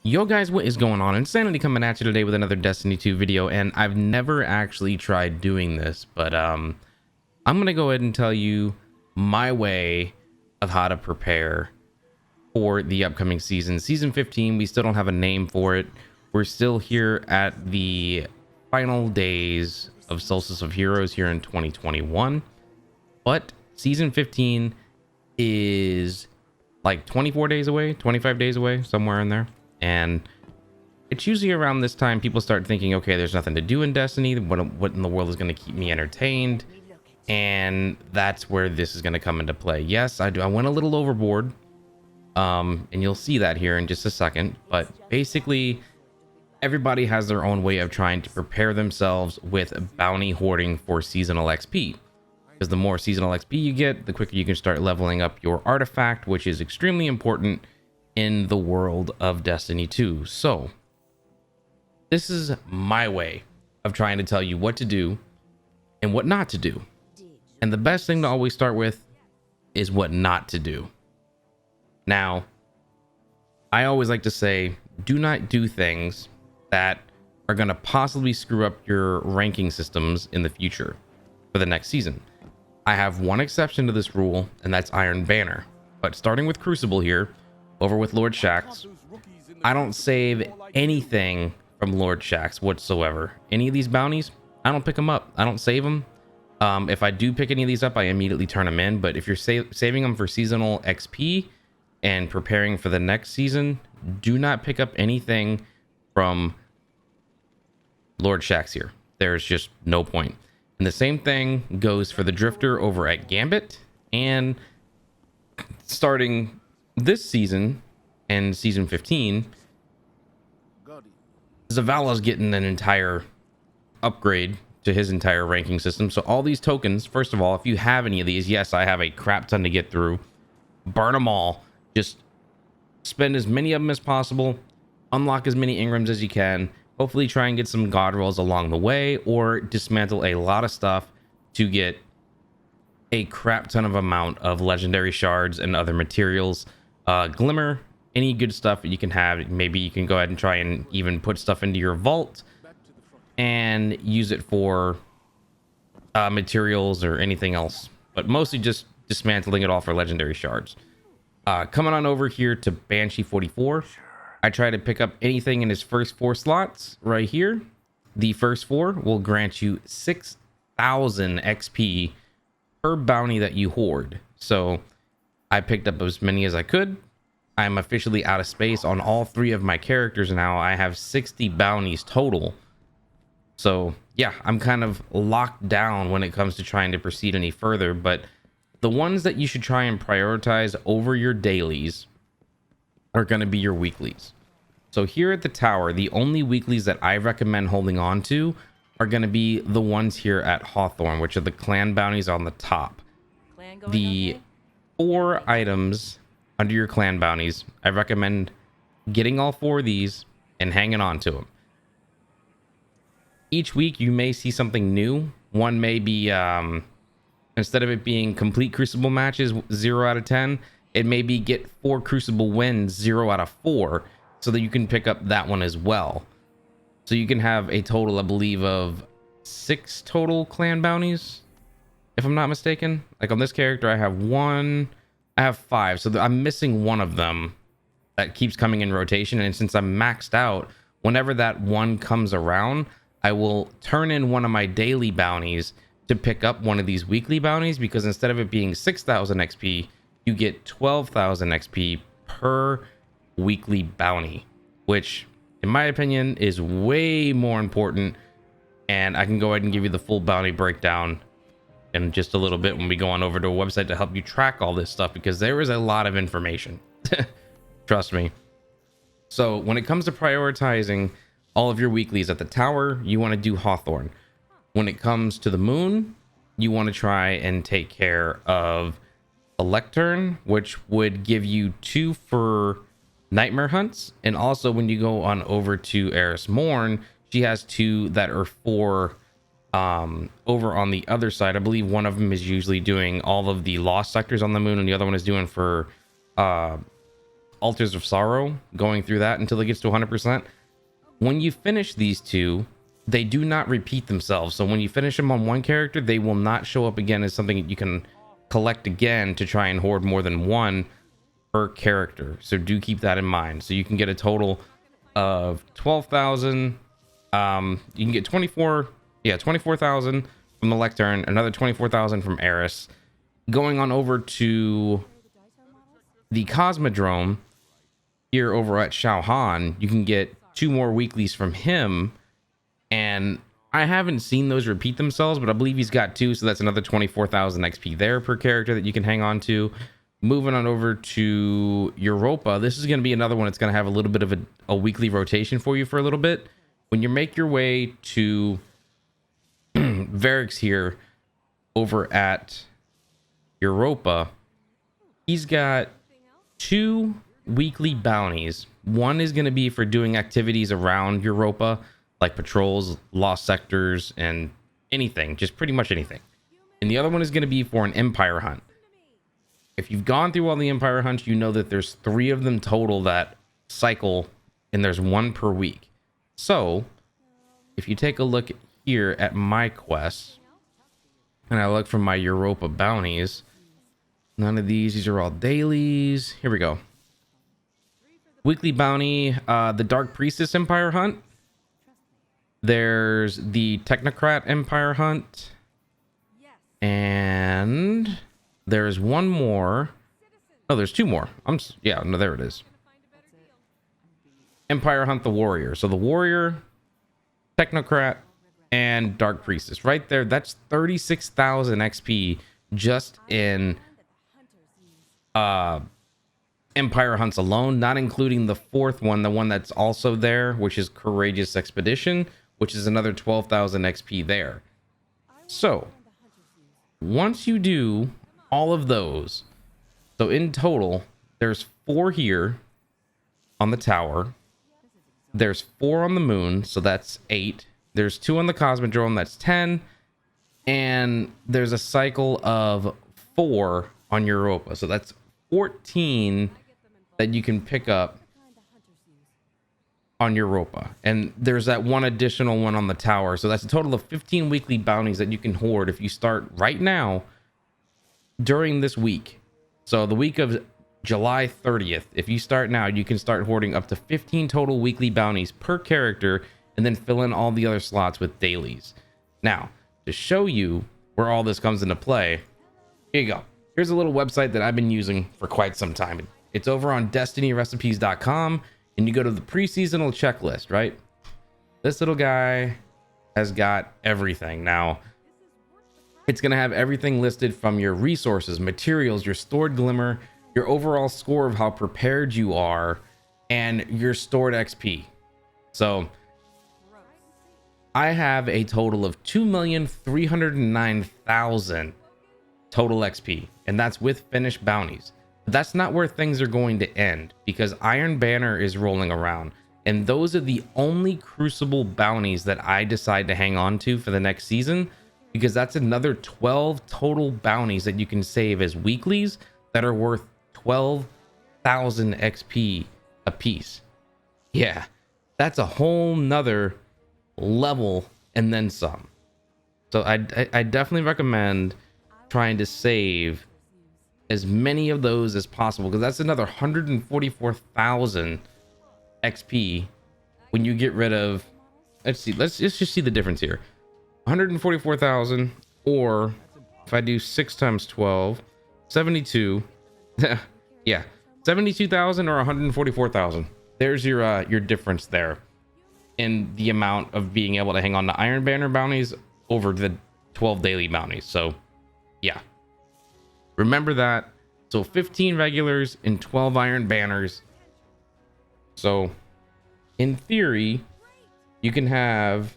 Yo guys, what is going on? Insanity coming at you today with another Destiny 2 video, and I've never actually tried doing this, but I'm gonna go ahead and tell you my way of how to prepare for the upcoming season. Season 15, we still don't have a name for it. We're still here at the final days of Solstice of Heroes here in 2021, but season 15 is like 24 days away, 25 days away, somewhere in there. And it's usually around this time people start thinking, okay, there's nothing to do in Destiny. What in the world is going to keep me entertained? And that's where this is going to come into play. Yes, I went a little overboard, and you'll see that here in just a second. But basically, everybody has their own way of trying to prepare themselves with bounty hoarding for seasonal XP. Because the more seasonal XP you get, the quicker you can start leveling up your artifact, which is extremely important in the world of Destiny 2. So this is my way of trying to tell you what to do and what not to do. And the best thing to always start with is what not to do. Now, I always like to say, do not do things that are going to possibly screw up your ranking systems in the future for the next season. I have one exception to this rule, and that's Iron Banner. But starting with Crucible here, over with Lord Shaxx, I don't save anything from Lord Shaxx whatsoever. Any of these bounties, I don't pick them up. I don't save them. If I do pick any of these up, I immediately turn them in. But if you're saving them for seasonal XP and preparing for the next season, do not pick up anything from Lord Shaxx here. There's just no point. And the same thing goes for the Drifter over at Gambit. And starting this season and season 15, Zavala's getting an entire upgrade to his entire ranking system. So all these tokens, first of all, if you have any of these, yes, I have a crap ton to get through. Burn them all. Just spend as many of them as possible. Unlock as many Ingrams as you can. Hopefully try and get some God rolls along the way, or dismantle a lot of stuff to get a crap ton of amount of legendary shards and other materials. Glimmer, any good stuff that you can have. Maybe you can go ahead and try and even put stuff into your vault and use it for materials or anything else, but mostly just dismantling it all for legendary shards. Coming on over here to Banshee 44, I try to pick up anything in his first 4 slots right here. The first 4 will grant you 6,000 XP per bounty that you hoard. So I picked up as many as I could. I'm officially out of space on all 3 of my characters now. I have 60 bounties total. So yeah, I'm kind of locked down when it comes to trying to proceed any further. But the ones that you should try and prioritize over your dailies are going to be your weeklies. So here at the tower, the only weeklies that I recommend holding on to are going to be the ones here at Hawthorne, which are the clan bounties on the top. The 4 items under your clan bounties, I recommend getting all 4 of these and hanging on to them. Each week you may see something new. One may be, instead of it being complete Crucible matches 0 out of 10, it may be get 4 Crucible wins 0 out of 4, so that you can pick up that one as well. So you can have a total, I believe, of 6 total clan bounties, if I'm not mistaken. Like on this character, I have 5, so I'm missing one of them that keeps coming in rotation. And since I'm maxed out, whenever that one comes around, I will turn in one of my daily bounties to pick up one of these weekly bounties, because instead of it being 6,000 XP, you get 12,000 XP per weekly bounty, which in my opinion is way more important. And I can go ahead and give you the full bounty breakdown in just a little bit when we go on over to a website to help you track all this stuff, because there is a lot of information. Trust me. So when it comes to prioritizing all of your weeklies, at the tower, you want to do Hawthorne. When it comes to the moon, you want to try and take care of a lectern, which would give you 2 for nightmare hunts. And also when you go on over to Eris Morn, she has 2 that are for over on the other side. I believe one of them is usually doing all of the lost sectors on the moon, and the other one is doing for Altars of Sorrow, going through that until it gets to 100%. When you finish these two, they do not repeat themselves. So when you finish them on one character, they will not show up again as something that you can collect again to try and hoard more than one per character. So do keep that in mind. So you can get a total of 12,000. You can get 24,000 from the Lectern, another 24,000 from Eris. Going on over to the Cosmodrome here over at Shaohan, you can get 2 more weeklies from him, and I haven't seen those repeat themselves, but I believe he's got 2, so that's another 24,000 XP there per character that you can hang on to. Moving on over to Europa, this is going to be another one that's going to have a little bit of a weekly rotation for you for a little bit. When you make your way to Varix here over at Europa, he's got 2 weekly bounties. One is going to be for doing activities around Europa, like patrols, lost sectors, and anything, just pretty much anything. And the other one is going to be for an Empire hunt. If you've gone through all the Empire hunts, you know that there's 3 of them total that cycle, and there's 1 per week. So if you take a look here at my quests, and I look for my Europa bounties, none of these are all dailies. Here we go. Weekly bounty, the Dark Priestess Empire hunt. There's the Technocrat Empire hunt. And there's one more. No, there's 2 more. Yeah, no, there it is. Empire hunt the Warrior. So the Warrior, Technocrat, and Dark Priestess. Right there, that's 36,000 XP just in Empire hunts alone, not including the 4th one, the one that's also there, which is Courageous Expedition, which is another 12,000 XP there. So once you do all of those, so in total there's 4 here on the tower, there's 4 on the moon, so that's 8, there's 2 on the Cosmodrome, that's 10, and there's a cycle of 4 on Europa, so that's 14 that you can pick up on Europa. And there's that 1 additional one on the tower, so that's a total of 15 weekly bounties that you can hoard if you start right now during this week. So the week of July 30th, if you start now, you can start hoarding up to 15 total weekly bounties per character, and then fill in all the other slots with dailies. Now, to show you where all this comes into play, here you go. Here's a little website that I've been using for quite some time. It's over on destinyrecipes.com, and you go to the pre-seasonal checklist, right? This little guy has got everything. Now, it's going to have everything listed from your resources, materials, your stored glimmer, your overall score of how prepared you are, and your stored XP. So I have a total of 2,309,000 total XP, and that's with finished bounties. But that's not where things are going to end, because Iron Banner is rolling around, and those are the only Crucible bounties that I decide to hang on to for the next season, because that's another 12 total bounties that you can save as weeklies that are worth 12,000 XP a piece. Yeah, that's a whole nother level and then some. So I definitely recommend trying to save as many of those as possible, because that's another 144,000 XP when you get rid of, let's just see the difference here. 144,000, or if I do 6 times 12, 72. Yeah, 72,000 or 144,000. There's your difference there in the amount of being able to hang on to Iron Banner bounties over the 12 daily bounties. So yeah, remember that. So 15 regulars and 12 Iron Banners. So in theory, you can have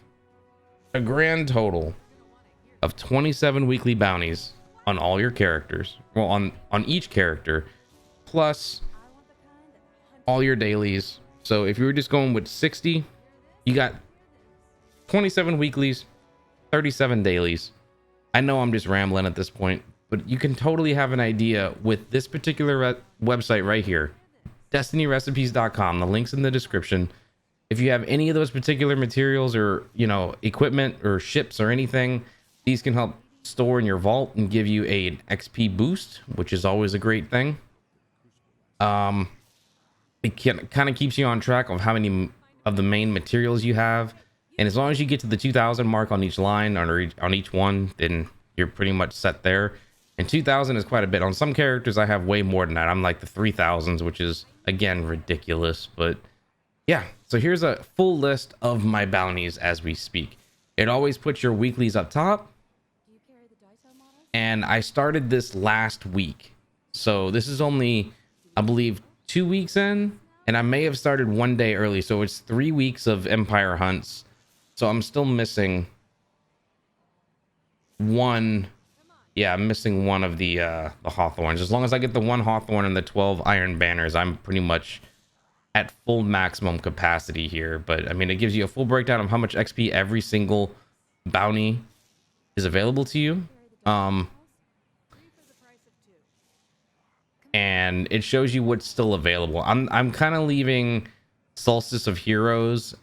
a grand total of 27 weekly bounties on all your characters. Well, on each character, plus all your dailies. So if you were just going with 60, you got 27 weeklies, 37 dailies. I know I'm just rambling at this point, but you can totally have an idea with this particular website right here. destinyrecipes.com. The link's in the description. If you have any of those particular materials or, you know, equipment or ships or anything, these can help store in your vault and give you an XP boost, which is always a great thing. It kind of keeps you on track of how many of the main materials you have, and as long as you get to the 2000 mark on each line or on each one, then you're pretty much set there. And 2000 is quite a bit. On some characters I have way more than that. I'm like the 3000s, which is again ridiculous. But yeah, so here's a full list of my bounties as we speak. It always puts your weeklies up top, and I started this last week, so this is only, I believe, 2 weeks in, and I may have started one day early, so it's 3 weeks of Empire hunts. So I'm still missing one. Yeah, I'm missing one of the Hawthorns. As long as I get the one Hawthorn and the 12 Iron Banners, I'm pretty much at full maximum capacity here. But I mean, it gives you a full breakdown of how much XP every single bounty is available to you. And it shows you what's still available. I'm kind of leaving Solstice of Heroes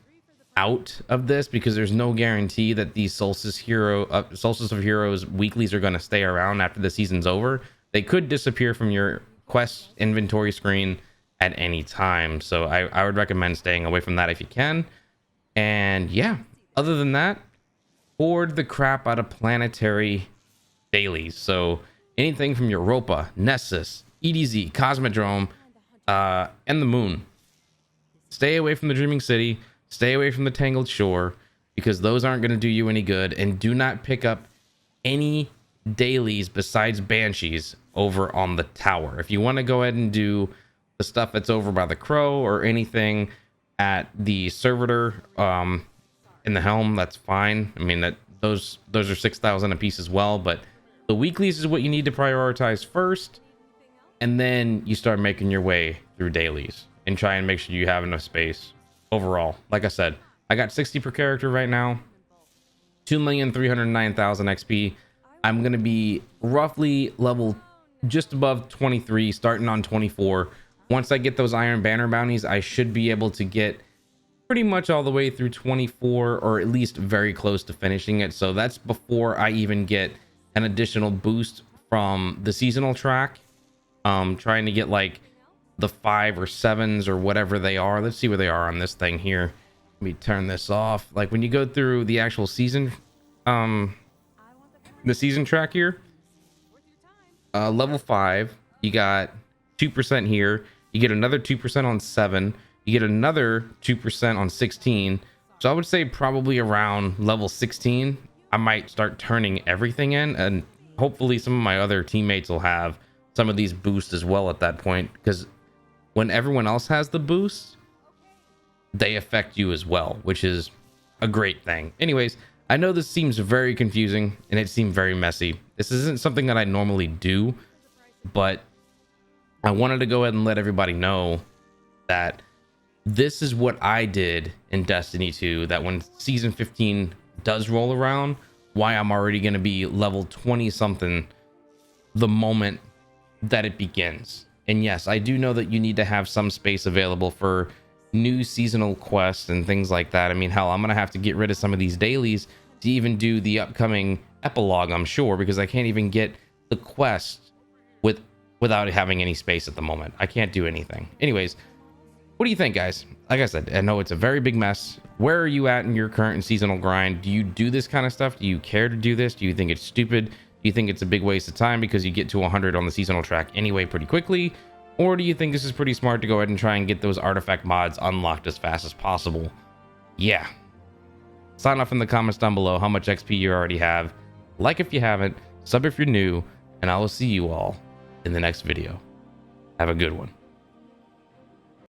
out of this because there's no guarantee that these Solstice of Heroes weeklies are going to stay around after the season's over. They could disappear from your quest inventory screen at any time, so I would recommend staying away from that if you can. And yeah, other than that, hoard the crap out of planetary dailies. So anything from Europa, Nessus, EDZ, Cosmodrome, and the moon. Stay away from the Dreaming City, stay away from the Tangled Shore, because those aren't going to do you any good. And do not pick up any dailies besides Banshees over on the tower. If you want to go ahead and do the stuff that's over by the Crow or anything at the Servitor in the Helm, that's fine. I mean, that those are 6,000 a piece as well, but the weeklies is what you need to prioritize first, and then you start making your way through dailies and try and make sure you have enough space overall. Like I said, I got 60 per character right now, 2,309,000 XP. I'm going to be roughly level just above 23, starting on 24. Once I get those Iron Banner bounties, I should be able to get pretty much all the way through 24, or at least very close to finishing it. So that's before I even get an additional boost from the seasonal track. Trying to get like the 5 or 7s or whatever they are. Let's see where they are on this thing here. Let me turn this off. Like when you go through the actual season, the season track here, level 5, you got 2% here. You get another 2% on 7. You get another 2% on 16. So I would say probably around level 16, I might start turning everything in, and hopefully some of my other teammates will have some of these boosts as well at that point, because when everyone else has the boosts, they affect you as well, which is a great thing. Anyways, I know this seems very confusing and it seemed very messy. This isn't something that I normally do, but I wanted to go ahead and let everybody know that this is what I did in Destiny 2, that when season 15 does roll around, why I'm already going to be level 20 something the moment that it begins. And yes, I do know that you need to have some space available for new seasonal quests and things like that. I mean, hell, I'm gonna have to get rid of some of these dailies to even do the upcoming epilogue, I'm sure, because I can't even get the quest without having any space at the moment. I can't do anything. Anyways, what do you think, guys? Like I said, I know it's a very big mess. Where are you at in your current seasonal grind? Do you do this kind of stuff? Do you care to do this? Do you think it's stupid? Do you think it's a big waste of time because you get to 100 on the seasonal track anyway pretty quickly? Or do you think this is pretty smart to go ahead and try and get those artifact mods unlocked as fast as possible? Yeah. Sign off in the comments down below how much XP you already have. Like if you haven't, sub if you're new, and I will see you all in the next video. Have a good one.